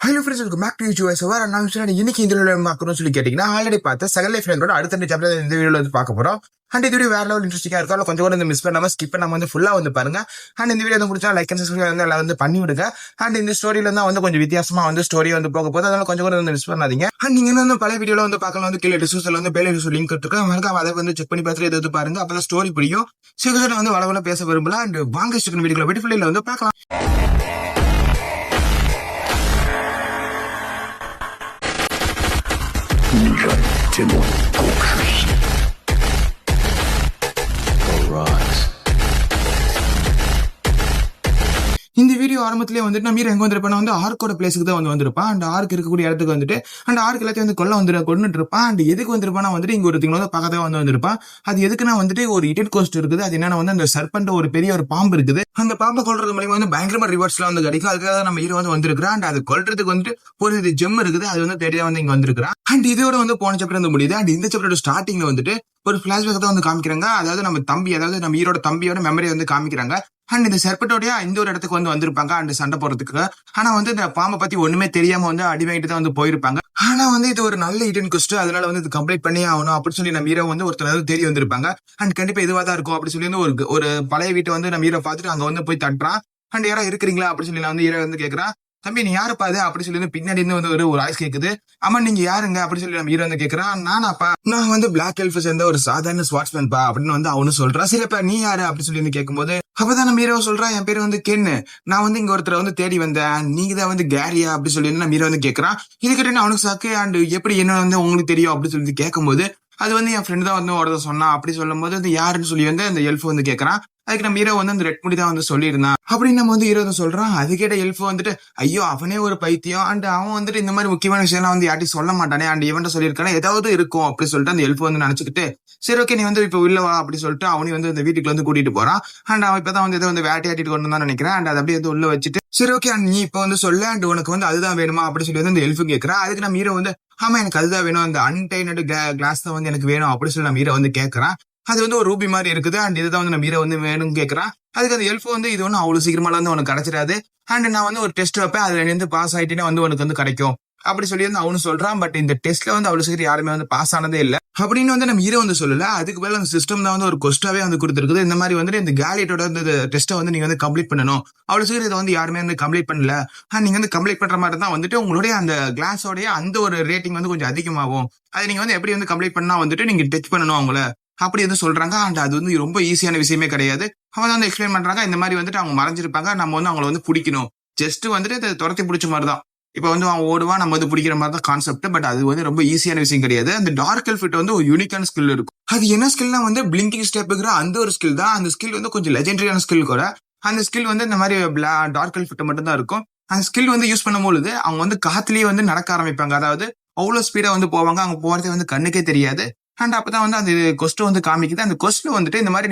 Hello friends, welcome back to YouTube. நான் இன்னைக்கு இந்த வீடியோ பார்க்கணும்னு சொல்லி கேட்டீங்கன்னா, ஆல்ரெடி பார்த்த செகண்ட் லைஃப் ஃப்ரெண்டோட அடுத்த சாப்டர் இந்த வீடியோல வந்து பார்க்க போறோம். அண்ட் இந்த வீடியோ வேற லெவல் இன்ட்ரெஸ்டிங்கா இருக்கும். கொஞ்சம் கூட மிஸ் பண்ணாம ஸ்கிப் பண்ணாம வந்து ஃபுல்லா வந்து பாருங்க. அண்ட் இந்த வீடியோ பிடிச்சா லைக் அண்ட் சப்ஸ்கிரைப் வந்து எல்லாம் வந்து பண்ணி விடுங்க. அண்ட் இந்த ஸ்டோரியில தான் வந்து கொஞ்சம் வித்தியாசமா வந்து ஸ்டோரி வந்து போக போது, அதனால கொஞ்சம் கூட வந்து மிஸ் பண்ணாதீங்க. அண்ட் நீங்க வந்து பழைய வீடியோல வந்து பார்க்கலாம், வந்து கீழே டிஸ்கிரிப்ஷன்ல வந்து பேல லிங்க் இருக்கு, மறக்காம அதை வந்து செக் பண்ணி பார்த்துட்டு எது பாருங்க. அப்பதான் ஸ்டோரி புரியும். சீக்கிரம் வந்து வளவல பேச விரும்பல. அண்ட் வாங்க வீடியோல வெட்டிஃபுல்ல வந்து பார்க்கலாம். இந்த வீடியோ ஆரம்பத்திலே வந்துட்டு நான் மீற எங்க வந்திருப்பேன் வந்து ஆர்க்கோட பிளேஸுக்கு தான் வந்து வந்திருப்பான். அண்ட் ஆர்க் இருக்கக்கூடிய இடத்துக்கு வந்துட்டு அண்ட் ஆர்க் எல்லாத்தையும் வந்து கொண்டுட்டு இருப்பான். அண்ட் எதுக்கு வந்திருப்பான் வந்துட்டு இங்க ஒரு திங்களோட பக்கத்துல வந்து வந்திருப்பான். அது எதுக்குன்னா வந்துட்டு ஒரு இடன் கோஸ்ட் இருக்குது. அது என்னன்னா வந்து அந்த சர்பண்ட் ஒரு பெரிய ஒரு பாம்பு இருக்குது. அந்த பாம்பை கொல்றது மூலமா வந்து பயங்கரமா ரிவார்ட்ஸ் எல்லாம் வந்து கிடைக்கும். அதுக்காக நம்ம ஹீரோ வந்து வந்திருக்கான். அண்ட் அது கொல்றதுக்கு வந்துட்டு ஒரு ஜெம் இருக்குது. அது வந்து தெரியாத வந்து இங்க வந்திருக்கான். அண்ட் இதோட வந்து போன சாப்டர் வந்து முடியுது. அண்ட் இந்த சாப்டரோட ஸ்டார்டிங்ல வந்துட்டு ஒரு பிளாஷ்பேக் தான் வந்து காமிக்கிறாங்க. அதாவது நம்ம தம்பி, அதாவது நம்ம ஹீரோட தம்பியோட மெமரி வந்து காமிக்கிறாங்க. அண்ட் இந்த சர்பட்டோடய இந்த ஒரு இடத்துக்கு வந்து வந்திருப்பாங்க அண்ட் சண்டை போறதுக்கு. ஆனா வந்து இந்த பாம்பை பத்தி ஒண்ணுமே தெரியாம வந்து அடி வாங்கிட்டு தான் வந்து போயிருப்பாங்க. ஆனா வந்து இது ஒரு நல்ல இடன் குஸ்ட், அதனால வந்து இது கம்ப்ளீட் பண்ணி ஆகணும் அப்படின்னு சொல்லி நம்ம ஹீரோ வந்து ஒருத்தர் தேடி வந்திருப்பாங்க. அண்ட் கண்டிப்பா இதுவா தான் இருக்கும் அப்படின்னு சொல்லி வந்து ஒரு பழைய வீட்டை வந்து நம்ம ஹீரோ பார்த்துட்டு அங்க வந்து போய் தட்டுறான். அண்ட் யாரா இருக்கிறீங்களா அப்படின்னு சொல்லி நான் வந்து ஹீரோ வந்து கேட்கறான். தம்பி நீ யாரு பாது அப்படி சொல்லி பின்னாடி இருந்து வந்து ஒரு வாய்ஸ் கேக்குது. ஆமா நீங்க யாருங்க அப்படின்னு சொல்லி நம்ம ஹீரோ வந்து கேட்கறான். நானாப்பா, நான் வந்து பிளாக் எல்ஃப் சேர்ந்த ஒரு சாதாரண ஸ்வாட்ஸ்மேன் பா அப்படின்னு வந்து அவனு சொல்றான். சரிப்பா நீ யாரு அப்படின்னு சொல்லி கேட்கும்போது அப்பதான் நம்ம ஹீரோ சொல்றான், என் பேரு வந்து கென்னு, நான் வந்து இங்க ஒருத்தரை வந்து தேடி வந்தேன், நீங்க தான் வந்து கேரியா அப்படி சொல்லி நம்ம ஹீரோ வந்து கேட்கறான். இதுக்கிட்ட அவனுக்கு சாக்கு. அண்ட் எப்படி என்ன வந்து உங்களுக்கு தெரியும் அப்படின்னு சொல்லி கேட்கும்போது அது வந்து என் ஃப்ரெண்ட் தான் வந்து ஒருத்தர் சொன்னான் அப்படி சொல்லும் போது அது யாருன்னு சொல்லி வந்து அந்த எல்ஃப் வந்து கேட்கறான். அதுக்கு நம்ம ஹீரோ வந்து அந்த ரெட் முடி தான் வந்து சொல்லியிருந்தான் அப்படின்னு நம்ம வந்து ஹீரோ வந்து சொல்றான். அது கேட்ட எல்ஃப் வந்துட்டு ஐயோ அவனே ஒரு பைத்தியம். அண்ட் அவன் வந்துட்டு இந்த மாதிரி முக்கியமான விஷயம் வந்து யார்ட்டையும் சொல்ல மாட்டானே, அண்ட் இவன்ட்ட சொல்லியிருக்கானே ஏதாவது இருக்கும் அப்படி சொல்லிட்டு அந்த எல்ஃப் வந்து நினைச்சுக்கிட்டு சரி ஓகே நீ வந்து இப்ப உள்ள வா அப்படி சொல்லிட்டு அவனையும் வந்து அந்த வீட்டுக்குள்ள வந்து கூட்டிட்டு போறான். அண்ட் அவன் இப்பதான் வந்து இதை வந்து வேட்டையாட்டிட்டு கொண்டு தான் நினைக்கிறேன். அண்ட் அதை அப்படியே வந்து உள்ள வச்சுட்டு சரி ஓகே நீ இப்ப வந்து சொல்ல அண்ட் உனக்கு வந்து அதுதான் வேணுமா அப்படி சொல்லி வந்து அந்த எல்ஃபு கேட்கறான். அதுக்கு நம்ம ஹீரோ வந்து ஆமா எனக்கு அதுதான் வேணும், அந்த அன்டைனட் கிளாஸ் தான் வந்து எனக்கு வேணும் அப்படி சொல்லி நம்ம ஹீரோ வந்து கேட்கறான். அது வந்து ஒரு ரூபி மாதிரி இருக்குது. அண்ட் இதுதான் வந்து நம்ம ஹீரோ வந்து வேணும்னு கேட்கறான். அதுக்கு அந்த எல்ஃப் வந்து இது ஒன்னும் அவ்வளவு சீக்கிரமால வந்து உனக்கு கிடைச்சிடாது. அண்ட் நான் வந்து ஒரு டெஸ்ட் வைப்பேன், அதுல இருந்து பாஸ் ஆயிட்டேன்னா வந்து உனக்கு வந்து கிடைக்கும் அப்படி சொல்லி வந்து அவனு சொல்றான். பட் இந்த டெஸ்ட்ல வந்து அவ்வளவு சீக்கிரம் யாருமே வந்து பாஸ் ஆனதே இல்ல அப்படின்னு வந்து நம்ம ஹீரோ வந்து சொல்லல. அதுக்கு மேல அந்த சிஸ்டம் தான் வந்து ஒரு கொஸ்டாவே வந்து கொடுத்துருக்குது. இந்த மாதிரி வந்து இந்த கேலியட்டோட இந்த டெஸ்ட்டை வந்து நீங்க வந்து கம்ப்ளீட் பண்ணணும், அவ்வளவு சீக்கிரம் இதை வந்து யாருமே வந்து கம்ப்ளீட் பண்ணல. நீங்க வந்து கம்ப்ளீட் பண்ற மாதிரி தான் வந்துட்டு உங்களுடைய அந்த கிளாஸோடைய அந்த ஒரு ரேட்டிங் வந்து கொஞ்சம் அதிகமாகும். அதை நீங்க வந்து எப்படி வந்து கம்ப்ளீட் பண்ணா வந்துட்டு நீங்க டச் பண்ணணும் அவங்கள அப்படி வந்து சொல்றாங்க. அண்ட் அது வந்து ரொம்ப ஈஸியான விஷயமே கிடையாது. அவங்க வந்து எக்ஸ்பிளைன் பண்றாங்க, இந்த மாதிரி வந்துட்டு அவங்க மறைஞ்சிருப்பாங்க, நம்ம வந்து அவங்களை வந்து பிடிக்கணும், ஜஸ்ட் வந்துட்டு அதை துரத்தி பிடிச்ச மாதிரி தான். இப்ப வந்து அவன் ஓடுவான், நம்ம வந்து பிடிக்கிற மாதிரி தான் கான்செப்ட். பட் அது வந்து ரொம்ப ஈஸியான விஷயம் கிடையாது. அந்த டார்க் எல்ஃபிட் வந்து ஒரு யூனிக்கான ஸ்கில் இருக்கும். அது என்ன ஸ்கில்னா வந்து பிளிங்கிங் ஸ்டெப்புங்கிற அந்த ஒரு ஸ்கில் தான். அந்த ஸ்கில் வந்து கொஞ்சம் லெஜெண்டரியான ஸ்கில் கூட. அந்த ஸ்கில் வந்து இந்த மாதிரி டார்க் எல்ஃபிட் மட்டும் தான் இருக்கும். அந்த ஸ்கில் வந்து யூஸ் பண்ணும்போது அவங்க வந்து காத்துலயே வந்து நடக்க ஆரம்பிப்பாங்க. அதாவது அவ்வளவு ஸ்பீடா வந்து போவாங்க, அவங்க போறதே வந்து கண்ணுக்கே தெரியாது. அண்ட் அப்பதான் வந்து அந்த கொஸ்ட் வந்து காமிக்குது. அந்த கொஸ்ட்ல வந்துட்டு இந்த மாதிரி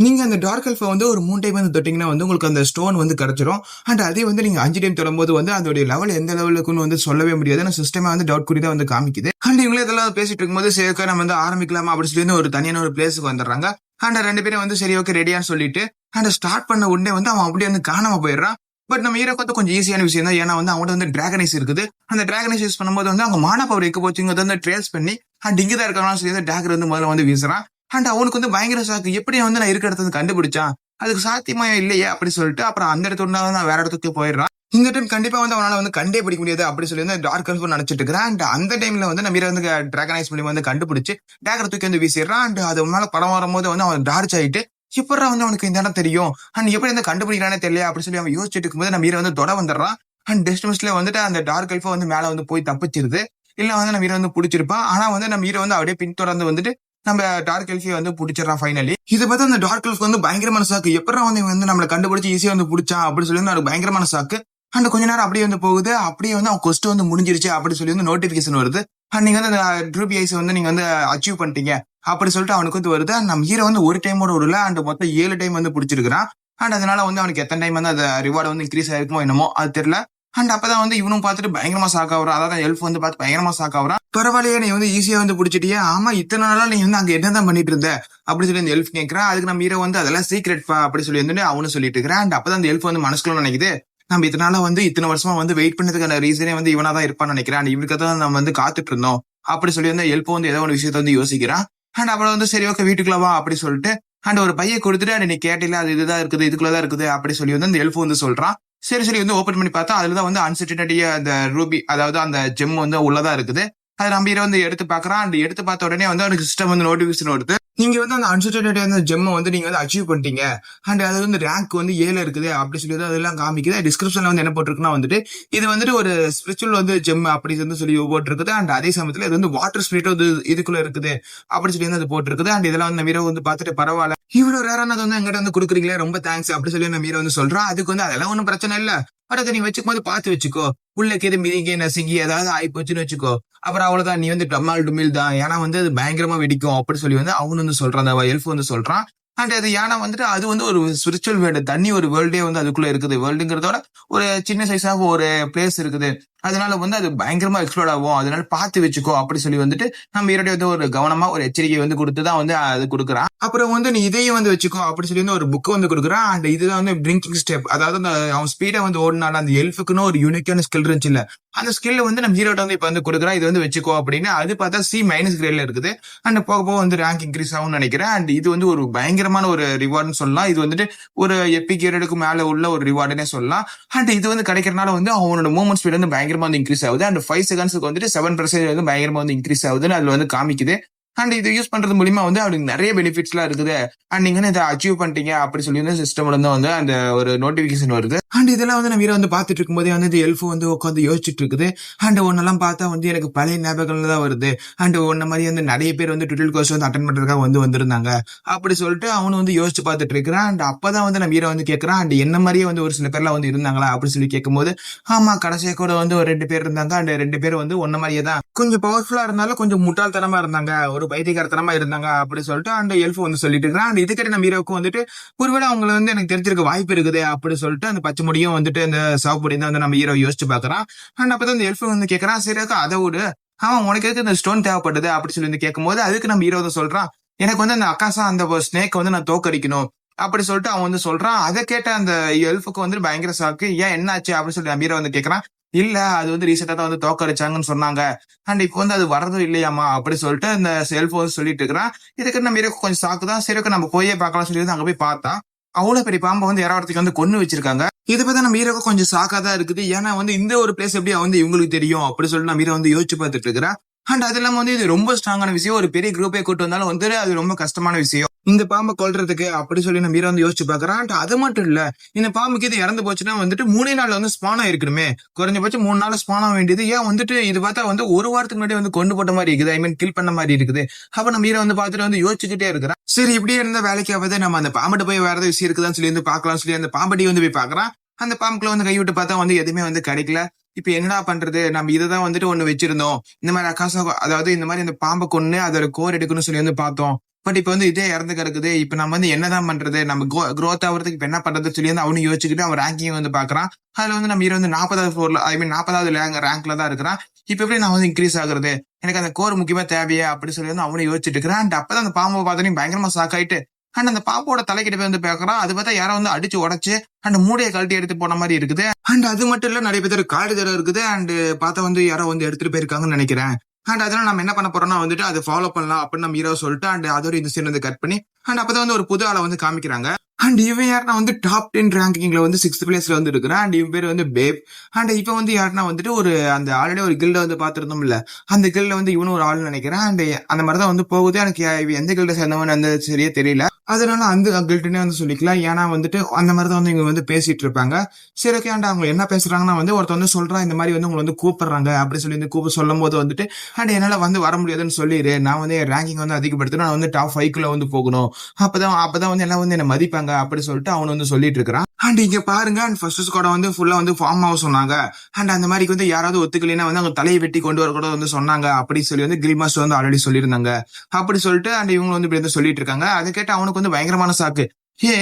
நீங்க அந்த டார்க் எல்ஃபை வந்து ஒரு 3 டைம் வந்து தொட்டீங்கன்னா வந்து உங்களுக்கு அந்த ஸ்டோன் வந்து கிடைச்சிரும். அண்ட் அதே வந்து நீங்க 5 டைம் தொடும்போது வந்து அதோட லெவல் எந்த லெவலுக்குன்னு வந்து சொல்லவே முடியாது. சிஸ்டமே வந்து டவுட் குறிதான் வந்து காமிக்குது. அண்ட் இவங்களே இதெல்லாம் பேசிட்டு இருக்கும்போது சேர்க்க நம்ம வந்து ஆரம்பிக்கலாமா அப்படின்னு சொல்லி ஒரு தனியான ஒரு பிளேஸுக்கு வந்துடுறாங்க. அண்ட் 2 பேரும் வந்து சரி ஓகே ரெடியான்னு சொல்லிட்டு அண்ட் ஸ்டார்ட் பண்ண உடனே வந்து அவன் அப்படியே வந்து காணாம போயிடுறான். பட் நம்ம ஹீரோ பார்த்து கொஞ்சம் ஈஸியான விஷயம் தான். ஏன்னா வந்து அவங்கள்ட்ட வந்து டிராகனைஸ் இருக்குது. அந்த டிராகனைஸ் யூஸ் பண்ணும்போது வந்து அவங்க மான பவர் எக்க போச்சுங்கிறத வந்து ட்ரேஸ் பண்ணி அண்ட் இங்கதான் இருக்காங்கன்னு சொல்லி டேகர் வந்து முதல்ல வந்து வீசுறான். அண்ட் அவனுக்கு வந்து பயங்கர சாக்கு, எப்படி வந்து நான் இருக்க இடத்துல கண்டுபிடிச்சான், அதுக்கு சாத்தியமா இல்லையே அப்படி சொல்லிட்டு அப்புறம் அந்த இடத்துல நான் வேற இடத்துக்கு போயிடுறான். இந்த டைம் கண்டிப்பா வந்து அவனால வந்து கண்டே பிடிக்க முடியாது அப்படி சொல்லி வந்து டார்க் எல்ஃப் நினைச்சிட்டு இருக்கிறான். அண்ட் அந்த டைம்ல வந்து நம்ம வந்து டிராகனைஸ் பண்ணி வந்து கண்டுபிடிச்சு டேகர் தூக்கி வந்து வீசிடுறான். அண்ட் அது மேல படம் வரும்போது வந்து அவன் டார்ச் ஆயிட்டு எப்படா வந்து அவனுக்கு இந்த இடம் தெரியும் அண்ட் எப்படி வந்து கண்டுபிடிக்கிறானே தெரியல அப்படி சொல்லி அவன் யோசிச்சுட்டு இருக்கும்போது நம்ம ஹீரோ வந்து தொட வந்துடுறான். அண்ட் டெஸ்ட் மிஸ்ல வந்துட்டு அந்த டார்க் எல்ஃபை வந்து மேல வந்து போய் தப்பிச்சிருது. இல்ல வந்து நம்ம ஹீரோ வந்து பிடிச்சிருப்பான். ஆனா வந்து நம்ம ஹீரோ வந்து அப்படியே பின்தொடர்ந்து வந்துட்டு நம்ம டார்க் எல்ஃபை வந்து பிடிச்சிடறான் ஃபைனலி. இதை பார்த்து அந்த டார்க் எல்ஃப் வந்து பயங்கரமான சாக்கு, எப்படா வந்து நம்மளை கண்டுபிடிச்சு ஈஸியா வந்து பிடிச்சான் அப்படி சொல்லி வந்து பயங்கரமான சாக்கு. அண்ட் கொஞ்ச நேரம் அப்படியே வந்து போகுது. அப்படியே வந்து அவன் கொஸ்ட் வந்து முடிஞ்சிருச்சு அப்படி சொல்லி வந்து நோட்டிபிகேஷன் வருது. அண்ட் நீங்க வந்து அந்த ரூபி ஐஸ் வந்து நீங்க வந்து அச்சீவ் பண்ணிட்டீங்க அப்படி சொல்லிட்டு அவனுக்கு வந்து வருது. நம்ம ஹீரோ வந்து ஒரு டைமோட விடல அண்ட் மொத்தம் 7 டைம் வந்து பிடிச்சிருக்கான். அண்ட் அதனால வந்து அவனுக்கு எத்தனை டைம் வந்து அந்த ரிவார்டு வந்து இன்க்ரீஸ் ஆயிருக்குமோ என்னமோ அது தெரியல. அண்ட் அப்பதான் வந்து இவனும் பார்த்துட்டு பயங்கரமா சாக்காவறான். அதாவது எல்ஃப் வந்து பார்த்து பயங்கரமா சாக்காவறான். பரவாயில்லையே நீ வந்து ஈஸியா வந்து பிடிச்சிட்டியா, ஆமா இத்தனை நாளா நீ வந்து அங்க என்னதான் பண்ணிட்டு இருந்த அப்படி சொல்லி அந்த எல்ஃப் கேட்கறான். அதுக்கு நம்ம ஹீரோ வந்து அதெல்லாம் சீக்ரெட் அப்படி சொல்லி வந்து அவனு சொல்லிட்டு இருக்கிறான். அண்ட் அப்பதான் அந்த எல்ஃப் வந்து மனசுக்குள்ள நினைக்குது, நம்ம இதனால வந்து இத்தனை வருஷமா வந்து வெயிட் பண்ணதுக்கான ரீசனே வந்து இவனா தான் இருப்பான்னு நினைக்கிறேன். அண்ட் இவருக்கு தான் நம்ம வந்து காத்துட்டு இருந்தோம் அப்படி சொல்லி வந்து எல்போ வந்து ஏதோ ஒரு விஷயத்த வந்து யோசிக்கிறான். அண்ட் அப்புறம் வந்து சரி ஓகே வீட்டுக்குள்ள வா அப்படி சொல்லிட்டு அண்ட் ஒரு பையை கொடுத்துட்டு அண்ட் நீ கேட்டில அது இதுதான் இருக்குது இதுக்குள்ளதான் இருக்குது அப்படி சொல்லி வந்து அந்த எல்ஃபோ வந்து சொல்றான். சரி சரி வந்து ஓபன் பண்ணி பார்த்தா அதுலதான் வந்து அன்சர்டனிட்டியா அந்த ரூபி அதாவது அந்த ஜெம் வந்து உள்ளதா இருக்குது. அது நம்பீர வந்து எடுத்து பாக்குறான். அண்ட் எடுத்து பார்த்த உடனே வந்து அவனுக்கு சிஸ்டம் வந்து நோட்டிபிகேஷன் வருது. நீங்க வந்து அந்த அன்சர்டனிட்டி அந்த ஜெம்மை வந்து நீங்க வந்து அச்சீவ் பண்ணிட்டீங்க. அண்ட் அது வந்து ரேங்க் வந்து 7 இருக்குது அப்படி சொல்லி அதெல்லாம் காமிக்குது. டிஸ்கிரிப்ஷன்ல வந்து என்ன போட்டிருக்குன்னா வந்துட்டு இது வந்துட்டு ஒரு ஸ்பிரிச்சுவல் வந்து ஜெம் அப்படி வந்து சொல்லி போட்டிருக்குது. அண்ட் அதே சமயத்துல இது வந்து வாட்டர் ஸ்பிரிட் வந்து இதுக்குள்ள இருக்குது அப்படி சொல்லி வந்து அது போட்டிருக்குது. அண்ட் இதெல்லாம் வந்து மீரோ வந்து பார்த்துட்டு பரவாயில்ல இவ்வளவு ரேரானது வந்து எங்கிட்ட வந்து கொடுக்குறீங்களே ரொம்ப தேங்க்ஸ் அப்படி சொல்லி அந்த மீரோ வந்து சொல்றான். அதுக்கு வந்து அதெல்லாம் ஒன்றும் பிரச்சனை இல்ல. பட் அதை நீ வச்சுக்கும் போது பார்த்து வச்சுக்கோ. உள்ளக்கு எது மிதிங்க நசுங்கி ஏதாவது ஆகி போச்சுன்னு வச்சுக்கோ. அப்புறம் அவ்வளவுதான் நீ வந்து டம்மால் டுமில் தான். ஏன்னா வந்து அது பயங்கரமா வெடிக்கும் அப்படி சொல்லி வந்து அவனு வந்து சொல்றான். அந்த எல்ஃப் வந்து சொல்றான். அண்ட் அது ஏன்னா வந்துட்டு அது வந்து ஒரு ஸ்பிரிச்சுவல் வேர்ல்டு தண்ணி ஒரு வேர்ல்டே வந்து அதுக்குள்ள இருக்குது. வேர்ல்டுங்கிறதோட ஒரு சின்ன சைஸாக ஒரு பிளேஸ் இருக்குது. அதனால வந்து அது பயங்கரமா எக்ஸ்ப்ளோர் ஆகும். அதனால பார்த்து வச்சுக்கோ அப்படி சொல்லி வந்துட்டு நம்ம இரட்டை வந்து ஒரு கவனமா ஒரு எச்சரிக்கை வந்து கொடுத்துதான் வந்து அது கொடுக்குறான். அப்புறம் வந்து நீ இதையும் வந்து வச்சுக்கோ அப்படி சொல்லி வந்து ஒரு புக் வந்து கொடுக்குறான். அண்ட் இதுதான் வந்து ட்ரிங்கிங் ஸ்டெப். அதாவது அந்த அவன் ஸ்பீடா வந்து ஓடினால அந்த எல்ஃபுக்குன்னு ஒரு யூனிக்கான ஸ்கில் இருந்துச்சு இல்ல அந்த ஸ்கில்ல வந்து நம்ம ஹீரோட்ட வந்து இப்ப வந்து கொடுக்குறான். இது வந்து வச்சுக்கோ அப்படின்னு அது பார்த்தா C- கிரேட்ல இருக்குது. அண்ட் போக போக வந்து ரேங்க் இன்க்ரீஸ் ஆகும்னு நினைக்கிறேன். அண்ட் இது வந்து ஒரு பயங்கரமான ஒரு ரிவார்டுன்னு சொல்லலாம். இது வந்துட்டு ஒரு எப்பிக் ஹீரோடுக்கு மேல உள்ள ஒரு ரிவார்டுனே சொல்லலாம். அண்ட் இது வந்து கிடைக்கிறனால வந்து அவனோட மூவ்மெண்ட் ஸ்பீட் வந்து பயங்கரமா வந்து இன்க்ரீஸ் ஆகுது. அண்ட் 5 செகண்ட்ஸ்க்கு வந்துட்டு 7% வந்து பயங்கரமா வந்து இன்க்ரீஸ் ஆகுதுன்னு அதுல வந்து காமிக்குது. அண்ட் இது யூஸ் பண்றது மூலியமா வந்து அவருக்கு நிறைய பெனிஃபிட்ஸ் எல்லாம் இருக்குது. அண்ட் நீங்க இதை அச்சீவ் பண்ணிட்டீங்க அப்படி சொல்லி வந்து சிஸ்டம் வந்து அந்த ஒரு நோட்டிபிகேஷன் வருது. அண்ட் இதெல்லாம் வந்து நான் வீர வந்து பாத்துட்டு இருக்கும்போதே வந்து இந்த எல்ஃபு வந்து உட்காந்து யோசிச்சுட்டு இருக்குது. அண்ட் ஒன்னெல்லாம் பார்த்தா வந்து எனக்கு பழைய ஞாபகங்கள் தான் வருது. அண்ட் ஒன்ன மாதிரி வந்து நிறைய பேர் வந்து டுட்டல் கோர்ஸ் வந்து அட்டன் பண்றதுக்காக வந்து வந்திருந்தாங்க அப்படி சொல்லிட்டு அவனு வந்து யோசிச்சு பார்த்துட்டு இருக்கிறான். அண்ட் அப்பதான் வந்து நான் வீர வந்து கேட்கறான். அண்ட் என்ன மாதிரியே வந்து ஒரு சில பேர்லாம் வந்து இருந்தாங்களா அப்படி சொல்லி கேட்கும்போது ஆமா கடைசியா கூட வந்து ஒரு 2 பேர் இருந்தாங்க. அண்ட் 2 பேர் வந்து ஒன்ன மாதிரியே தான் கொஞ்சம் பவர்ஃபுல்லா இருந்தாலும் கொஞ்சம் முட்டாள்தனமா இருந்தாங்க ஒரு பைத்தியகாரத்தனமா இருந்தாங்க அப்படி சொல்லிட்டு அந்த எல்ஃப் வந்து சொல்லிட்டு இருக்கான். அண்ட் இதுக்கிட்ட நம்ம ஹீரோவுக்கு வந்துட்டு ஒருவேளை அவங்களை வந்து எனக்கு தெரிஞ்சிருக்க வாய்ப்பு இருக்குது அப்படி சொல்லிட்டு அந்த பச்சை முடியும் வந்துட்டு அந்த சாப்பிடி தான் வந்து நம்ம ஹீரோ யோசிச்சு பாக்குறான். அண்ட் அப்பதான் அந்த எல்ஃப் வந்து கேட்கறான் சரி அதை விடு அவன் உனக்கு எதுக்கு இந்த ஸ்டோன் தேவைப்படுது அப்படி சொல்லி வந்து கேட்கும்போது அதுக்கு நம்ம ஹீரோ வந்து சொல்றான் எனக்கு வந்து அந்த அக்காசா அந்த ஸ்னேக் வந்து நான் தோக்கடிக்கணும் அப்படி சொல்லிட்டு அவன் வந்து சொல்றான். அதை கேட்ட அந்த எல்ஃபுக்கு வந்து பயங்கர சாக்கு ஏன் என்னாச்சு அப்படின்னு சொல்லி நம்ம ஹீரோ வந்து கேட்கறான். இல்ல அது வந்து ரீசெண்டா தான் வந்து தோக்கடிச்சாங்கன்னு சொன்னாங்க. அண்ட் இப்போ வந்து அது வரதும் இல்லையாமா அப்படி சொல்லிட்டு அந்த செல்ஃப் வந்து சொல்லிட்டு இருக்கிறான். இதுக்கு நம்ம ஹீரோக்கு கொஞ்சம் சாக்குதான் சரி நம்ம போயே பார்க்கலாம் சொல்லி அங்க போய் பார்த்தா அவ்வளவு பெரிய பாம்பை வந்து யாராவதுக்கு வந்து கொண்டு வச்சிருக்காங்க. இதை பத்தி நம்ம ஹீரோக்கு கொஞ்சம் சாக்காதான் இருக்குது. ஏன்னா வந்து இந்த ஒரு பிளேஸ் எப்படி வந்து இவங்களுக்கு தெரியும் அப்படி சொல்லிட்டு நம்ம ஹீரோ வந்து யோசிச்சு பார்த்துட்டு இருக்கிறேன். அண்ட் அது இல்லாம வந்து இது ரொம்ப ஸ்ட்ராங்கான விஷயம். ஒரு பெரிய குரூப்பே கூட்டு வந்தாலும் வந்து அது ரொம்ப கஷ்டமான விஷயம் இந்த பாம்பை கொல்றதுக்கு அப்படி சொல்லி நம்ம ஹீரோ வந்து யோசிச்சு பாக்குறான். அது மட்டும் இல்ல இந்த பாம்புக்கு இது இறந்து போச்சுன்னா வந்துட்டு 3 நாள்ல வந்து ஸ்பான் ஆயிருக்கணுமே. குறைஞ்சபட்சம் 3 நாள் ஸ்பான் ஆக வேண்டியது ஏன் வந்துட்டு இது பார்த்தா வந்து ஒரு வாரத்துக்கு முன்னாடி வந்து கொண்டு போட்ட மாதிரி இருக்குது. ஐ மீன் கில் பண்ண மாதிரி இருக்குது. அப்ப நம்ம ஹீரோ வந்து பார்த்துட்டு வந்து யோசிச்சுக்கிட்டே இருக்கிறான். சரி இப்படியே இருந்த வேலைக்காவது நம்ம அந்த பாம்பட்டு போய் வேற ஏதாவது விஷயம் இருக்குதான்னு சொல்லி வந்து பாக்கலாம் சொல்லி அந்த பாம்பட்டி வந்து போய் பாக்குறான். அந்த பாம்புக்குள்ள வந்து கைவிட்டு பார்த்தா வந்து எதுவுமே வந்து கிடைக்கல. இப்ப என்னடா பண்றது நம்ம இதுதான் வந்துட்டு ஒண்ணு வச்சிருந்தோம் இந்த மாதிரி அக்காசா அதாவது இந்த மாதிரி அந்த பாம்பை கொண்டு அதோட கோர் எடுக்கணும்னு சொல்லி வந்து பார்த்தோம். பட் இப்ப வந்து இதே இறந்து கிடக்குது. இப்ப நம்ம வந்து என்னதான் பண்றது நம்ம க்ரோத் ஆகிறதுக்கு இப்ப என்ன பண்றது சொல்லி வந்து அவனு யோசிச்சுக்கிட்டு அவன் ரேங்கிங் வந்து பாக்குறான். அதுல வந்து நம்ம ஹீரோ வந்து 40வது ஃப்ளோர்ல ஐ மீன் 40வது ரேங்க்ல தான் இருக்கிறான். இப்ப எப்படி நான் வந்து இன்க்ரீஸ் ஆகுறது எனக்கு அந்த கோர் முக்கியமா தேவையா அப்படி சொல்லி வந்து அவனு யோசிச்சுட்டு இருக்கிறான். அண்ட் அப்பதான் அந்த பாம்பை பார்த்தோன்னே பயங்கரமா ஷாக் ஆயிட்டு அண்ட் அந்த பாம்போட தலைக்கிட்ட போய் வந்து பாக்குறான். அது பார்த்தா யாரோ வந்து அடிச்சு உடைச்சு அண்ட் மூடையை கழட்டி எடுத்து போன மாதிரி இருக்குது. அண்ட் அது மட்டும் இல்ல நிறைய பேர் காடு தர இருக்குது. அண்ட் பார்த்தா வந்து யாரோ வந்து எடுத்துட்டு போயிருக்காங்கன்னு நினைக்கிறேன். அண்ட் அதனால நம்ம என்ன பண்ண போறோம்னா வந்துட்டு அதை ஃபாலோ பண்ணலாம் அப்படின்னு நம்ம ஹீரோ சொல்லிட்டு அண்ட் அதோட இந்த சீன் வந்து கட் பண்ணி அண்ட் அப்பதான் வந்து ஒரு புது ஆளை வந்து காமிக்கிறாங்க. அண்ட் இவன் யாருன்னா வந்து டாப் 10 ரேங்கிங்ல வந்து 6th பிளேஸ்ல வந்து இருக்கிறான். அண்ட் இவன் பேர் வந்து பேப். அண்ட் இப்ப வந்து யாருன்னா வந்துட்டு ஒரு அந்த ஆல்ரெடி ஒரு கில்ட வந்து பாத்துருந்தோம் இல்ல அந்த கில்ட வந்து இவனும் ஒரு ஆள்னு நினைக்கிறேன். அண்ட் அந்த மாதிரிதான் வந்து போகுது. எனக்கு எந்த கில்ட சேர்ந்தவன் அந்த சரியா தெரியல. அதனால அந்த கில்ட்டுனே வந்து சொல்லிக்கலாம். ஏன்னா வந்துட்டு அந்த மாதிரிதான் வந்து இவங்க வந்து பேசிட்டு இருப்பாங்க. சரி ஓகே. அண்ட் அவங்க என்ன பேசுறாங்கன்னா வந்து ஒருத்த வந்து சொல்றான் இந்த மாதிரி வந்து உங்களை வந்து கூப்பிடுறாங்க அப்படி சொல்லி வந்து கூப்பிட சொல்லும் போது வந்துட்டு அண்ட் என்னால வந்து வர முடியாதுன்னு சொல்லிடு. நான் வந்து ரேங்கிங் வந்து அதிகப்படுத்தணும். நான் வந்து டாப் 5 வந்து போகணும். அப்பதான் வந்து எல்லாம் வந்து என்ன மதிப்பாங்க அப்படி சொல்லிட்டு அவன் வந்து சொல்லிட்டு இருக்கிறான். அண்ட் இங்க பாருங்க அண்ட் ஃபர்ஸ்ட் ஸ்குவாட் வந்து ஃபுல்லா வந்து ஃபார்ம் ஆக சொன்னாங்க. அண்ட் அந்த மாதிரி வந்து யாராவது ஒத்துக்கலைன்னா வந்து அவங்க தலையை வெட்டி கொண்டு வர கூட வந்து சொன்னாங்க அப்படி சொல்லி வந்து கிரில் மாஸ்டர் வந்து ஆல்ரெடி சொல்லியிருந்தாங்க அப்படி சொல்லிட்டு அண்ட் இவங்க வந்து இப்படி வந்து சொல்லிட்டு இருக்காங்க. அதை கேட்டு அவனுக்கு வந்து பயங்கரமான சாக்கு.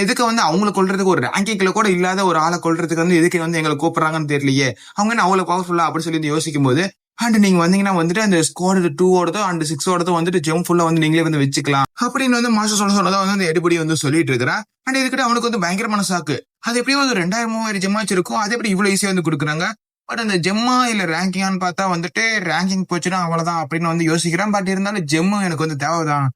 எதுக்கு வந்து அவங்களை கொல்றதுக்கு ஒரு ரேங்கிங்ல கூட இல்லாத ஒரு ஆளை கொல்றதுக்கு வந்து எதுக்கு வந்து எங்களை கூப்பிடுறாங்கன்னு தெரியலையே. அவங்க என்ன அவ்வளவு பவர்ஃபுல்லா அப்படி சொல்லி யோசிக்கும் போது அண்ட் நீங்க வந்தீங்கன்னா வந்துட்டு அந்த ஸ்குவாட் 2 அண்ட் 6 வந்துட்டு ஜெம் ஃபுல்லா வந்து நீங்களே வந்து வச்சுக்கலாம் அப்படின்னு வந்து மாஸ்டர் சொன்னதான் வந்து அந்த எடுபடி வந்து சொல்லிட்டு இருக்கிறான். அண்ட் இதுக்கிட்ட அவனுக்கு வந்து பயங்கரமான சாக்கு. அது எப்படியும் ஒரு 2000 3000 ஜெம்மாச்சும் இருக்கும். அது எப்படி இவ்வளவு ஈஸியா வந்து குடுக்குறாங்க? பட் அந்த ஜெம்மா இல்ல ரேங்கிங்கான்னு பார்த்தா வந்துட்டு ரேங்கிங் போச்சுன்னா அவ்வளவுதான் அப்படின்னு வந்து யோசிக்கிறேன். பட் இருந்தாலும் ஜெம்மும் எனக்கு வந்து தேவைதான்.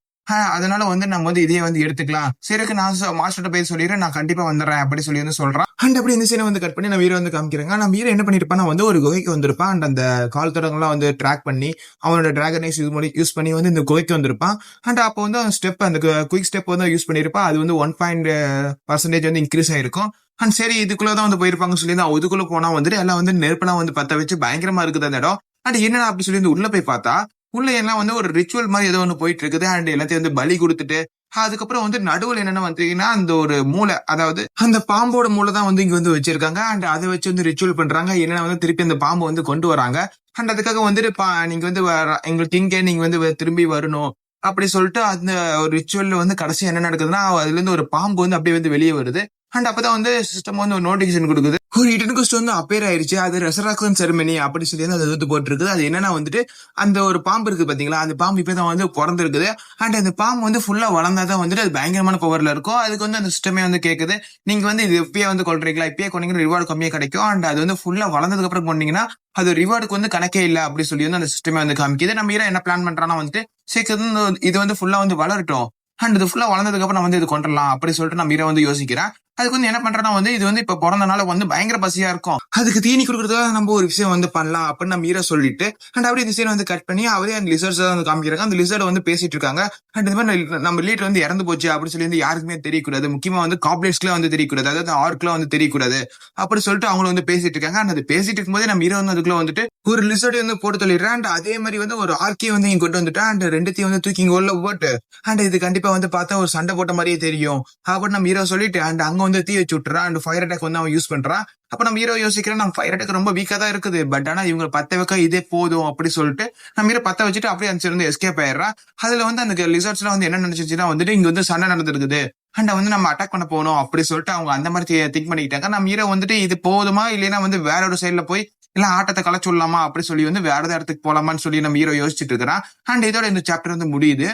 அதனால வந்து நம்ம வந்து இதையே வந்து எடுத்துக்கலாம். சரி ஓகே நான் மாஸ்டர்ட்ட போய் சொல்லிடுறேன். நான் கண்டிப்பா வந்துடுறேன் அப்படி சொல்லி வந்து சொல்றான். அண்ட் அப்படி இந்த சீனை வந்து கட் பண்ணி நான் வீர வந்து காமிக்கிறேங்க. நான் வீர என்ன பண்ணிருப்பான் வந்து ஒரு குகைக்கு வந்திருப்பான். அண்ட் அந்த கால் தடங்கள்லாம் வந்து ட்ராக் பண்ணி அவனோட டிராகன் ஐஸ் யூஸ் பண்ணி வந்து இந்த குகைக்கு வந்திருப்பான். அண்ட் அப்போ வந்து ஸ்டெப் அந்த குயிக் ஸ்டெப் வந்து யூஸ் பண்ணிருப்பான். அது வந்து 1% வந்து இன்க்ரீஸ் ஆயிருக்கும். அண்ட் சரி இதுக்குள்ளதான் வந்து போயிருப்பாங்கன்னு சொல்லி தான் இதுக்குள்ள போனா வந்துட்டு எல்லாம் வந்து நெருப்பெல்லாம் வந்து பத்த வச்சு பயங்கரமா இருக்குது அந்த இடம். அண்ட் என்னடா அப்படி சொல்லி வந்து உள்ள போய் பார்த்தா உள்ள எல்லாம் வந்து ஒரு ரிச்சுவல் மாதிரி ஏதோ ஒண்ணு போயிட்டு இருக்குது. அண்ட் எல்லாத்தையும் வந்து பலி கொடுத்துட்டு அதுக்கப்புறம் வந்து நடுவுல என்னென்ன வந்தீங்கன்னா அந்த ஒரு மூளை, அதாவது அந்த பாம்போட மூளை தான் வந்து இங்க வந்து வச்சிருக்காங்க. அண்ட் அதை வச்சு வந்து ரிச்சுவல் பண்றாங்க. என்னன்னா வந்து திருப்பி அந்த பாம்பு வந்து கொண்டு வராங்க. அண்ட் அதுக்காக வந்துட்டு நீங்க வந்து எங்களுக்கு இங்க நீங்க வந்து திரும்பி வரணும் அப்படி சொல்லிட்டு அந்த ஒரு ரிச்சுவல்ல வந்து கடைசி என்ன நடக்குதுன்னா அதுல இருந்து ஒரு பாம்பு வந்து அப்படியே வந்து வெளியே வருது. அண்ட் அப்பதான் வந்து சிஸ்டம் வந்து ஒரு நோட்டிபிகேஷன் கொடுக்குது. ஒரு இடன் கோஸ்ட் வந்து அப்பேர் ஆயிருச்சு. அது ரெசராக்ஷன் செரமனி அப்படி சொல்லி அது வந்து போட்டுருக்குது. அது என்னன்னா வந்துட்டு அந்த ஒரு பாம்பு இருக்கு பாத்தீங்களா, அந்த பாம்பு இப்பதான் வந்து பிறந்திருக்குது. அண்ட் அந்த பாம்பு வந்து ஃபுல்லா வளர்ந்தாதான் வந்துட்டு அது பயங்கரமான பவர்ல இருக்கும். அதுக்கு வந்து அந்த சிஸ்டமே வந்து கேக்குது, நீங்க வந்து இது இப்பயே வந்து கொள்றீங்களா, இப்பயே கொண்டீங்கன்னா ரிவார்டு கம்மியா கிடைக்கும். அண்ட் அது வந்து ஃபுல்லா வளர்ந்ததுக்கு அப்புறம் கொண்டீங்கன்னா அது ரிவார்டுக்கு வந்து கணக்கே இல்ல அப்படி சொல்லி வந்து அந்த சிஸ்டமே வந்து காமிக்குது. நம்ம என்ன பிளான் பண்றான்னா வந்துட்டு சீக்கிரம் இது வந்து ஃபுல்லா வந்து வளரட்டும். அண்ட் இது ஃபுல்லா வளர்ந்ததுக்கு அப்புறம் வந்து இது கொண்டுடலாம் அப்படி சொல்லிட்டு நான் வந்து யோசிக்கிறேன். அதுக்கு வந்து என்ன பண்றேன்னா வந்து இது வந்து இப்ப பிறந்தனால வந்து பயங்கர பசியா இருக்கும். அதுக்கு தீனி கொடுக்கறதுக்காக நம்ம ஒரு விஷயம் வந்து பண்ணலாம் அப்படின்னு நம்ம மீரா சொல்லிட்டு அண்ட் அப்படியே இந்த சீன் வந்து கட் பண்ணி அவரே அந்த லிசர்ட்ஸ் வந்து காமிக்கிறாங்க. அந்த லிசர்ட் வந்து பேசிட்டு இருக்காங்க. அண்ட் இந்த மாதிரி நம்ம லீடர் வந்து இறந்து போச்சு அப்படி சொல்லி வந்து யாருக்குமே தெரியக்கூடாது. முக்கியமா வந்து காப்லேட்ஸ்க்குலாம் வந்து தெரியக்கூடாது, அதாவது ஆர்க்லாம் வந்து தெரியக்கூடாது அப்படி சொல்லிட்டு அவங்களும் வந்து பேசிட்டு இருக்காங்க. அண்ட் அது பேசிட்டு இருக்கும்போதே நம்ம ஹீரோ வந்து அதுக்குள்ள வந்துட்டு ஒரு லிசர்ட் வந்து போட்டு தள்ளிடுறேன். அண்ட் அதே மாதிரி வந்து ஒரு ஆர்கே வந்து இங்க கொண்டு வந்துட்டேன். அண்ட் ரெண்டுத்தையும் வந்து தூக்கி இங்க உள்ள போட்டு அண்ட் இது கண்டிப்பா வந்து பார்த்தா ஒரு சண்டை போட்ட மாதிரியே தெரியும் அப்படின்னு நம்ம ஹீரோ சொல்லிட்டு அண்ட் அங்க வந்து தீ வச்சு விட்டுறான். அண்ட் ஃபயர் அட்டாக் வந்து அவன் யூஸ் பண்றான். அப்ப நம்ம ஹீரோ யோசிக்கிறேன் நம்ம ஃபயர் அட்டாக் ரொம்ப வீக்கா தான் இருக்குது, பட் ஆனா இவங்க பத்த வைக்க இதே போதும் அப்படி சொல்லிட்டு நம்ம ஹீரோ பத்த வச்சுட்டு அப்படியே அந்த இருந்து எஸ்கேப் ஆயிடுறான். அதுல வந்து அந்த லிசர்ட்ஸ் எல்லாம் வந்து என்ன நினைச்சுன்னா வந்துட்டு இங்க வந்து சண்டை நடந்திருக்குது அண்ட் வந்து நம்ம அட்டாக் பண்ண போகணும் அப்படி சொல்லிட்டு அவங்க அந்த மாதிரி திங்க் பண்ணிக்கிட்டாங்க. நம்ம ஹீரோ வந்துட்டு இது போதுமா இல்லைன்னா வந்து வேற ஒரு சைட்ல போய் இல்ல ஆட்டத்தை கலைச்சு விடலாமா அப்படி சொல்லி வந்து வேற இடத்துக்கு போலாமான்னு சொல்லி நம்ம ஹீரோ யோசிச்சுட்டு இருக்கிறான். அண்ட் இதோட இந்த சாப்டர் வந்து முடியுது.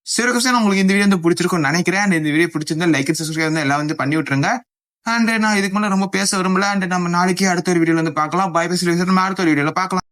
சிறுகசன் உங்களுக்கு இந்த வீடியோ வந்து பிடிச்சிருக்கும்னு நினைக்கிறேன். அண்ட் இந்த வீடியோ பிடிச்சிருந்தா லைக் சப்ஸ்கிரைப் வந்து எல்லாம் வந்து பண்ணி விட்டுருங்க. அண்ட் நான் இதுக்கு மேல ரொம்ப பேச விரும்பல. அண்ட் நம்ம நாளைக்கு அடுத்த ஒரு வீடியோல வந்து பார்க்கலாம். பை பை, நம்ம அடுத்த ஒரு வீடியோல பார்க்கலாம்.